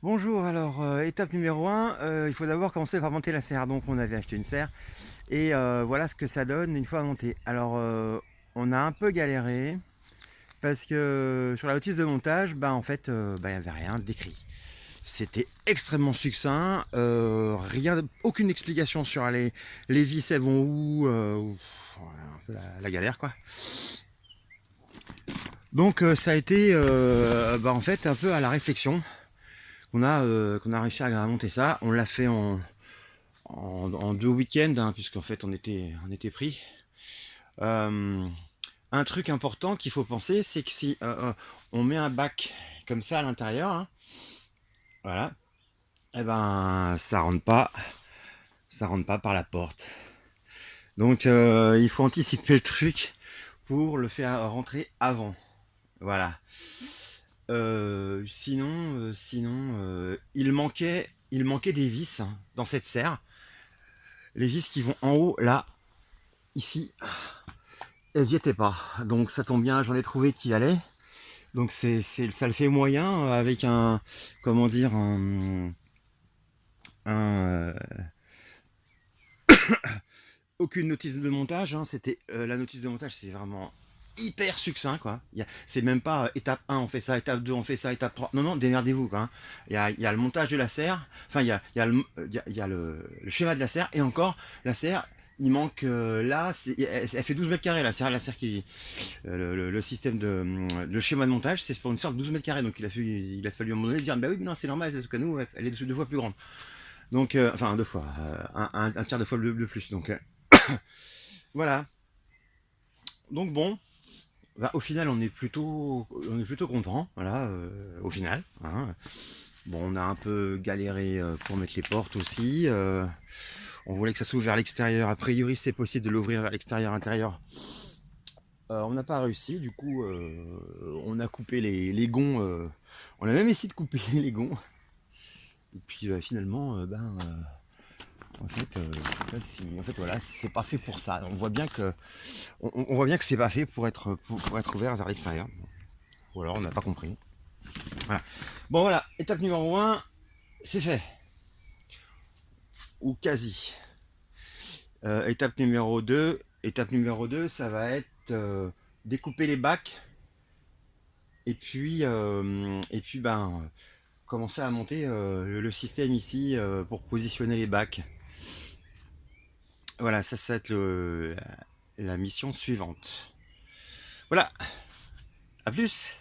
Bonjour, alors étape numéro 1, il faut d'abord commencer par monter la serre. Donc on avait acheté une serre et voilà ce que ça donne une fois montée. Alors on a un peu galéré parce que sur la notice de montage, bah en fait, il n'y avait rien d'écrit. C'était extrêmement succinct, rien, aucune explication sur les vis elles vont où, voilà, un peu la galère quoi. Donc ça a été en fait un peu à la réflexion qu'on a réussi à monter ça. On l'a fait en 2 week-ends, hein, puisqu'en fait on était pris. Euh, un truc important qu'il faut penser, c'est que si on met un bac comme ça à l'intérieur, hein, voilà, et ben ça rentre pas par la porte. Donc il faut anticiper le truc pour le faire rentrer avant. Voilà. Sinon, il manquait des vis, hein, dans cette serre. Les vis qui vont en haut, là, ici, elles y étaient pas. Donc ça tombe bien, j'en ai trouvé qui allaient. Donc ça le fait moyen avec comment dire, un, aucune notice de montage. Hein. La notice de montage, c'est vraiment hyper succinct, quoi. C'est même pas étape 1 on fait ça, étape 2 on fait ça, étape 3. Non, non, démerdez-vous, quoi. Hein. Il y a le montage de la serre, enfin il y a le schéma de la serre, et encore la serre, il manque là, elle fait 12 mètres carrés la serre le système le schéma de montage, c'est pour une serre de 12 mètres carrés, donc il a fallu à un moment donné dire bah oui mais non c'est normal, parce que nous elle est 2 fois plus grande. Donc enfin 2 fois, un tiers de fois de plus. Donc voilà. Donc bon, bah, au final, on est plutôt content, voilà, au final. Hein. Bon, on a un peu galéré pour mettre les portes aussi. On voulait que ça s'ouvre vers l'extérieur. A priori, c'est possible de l'ouvrir vers l'extérieur, intérieur. On n'a pas réussi. Du coup, on a coupé les gonds. On a même essayé de couper les gonds. Et puis finalement, en fait, voilà, c'est pas fait pour ça. On voit bien que c'est pas fait pour être ouvert vers l'extérieur. Ou alors on n'a pas compris. Voilà. Bon voilà, étape numéro 1, c'est fait. Ou quasi. Étape numéro 2, ça va être découper les bacs et puis commencer à monter le système ici pour positionner les bacs. Voilà, ça va être la mission suivante. Voilà, à plus.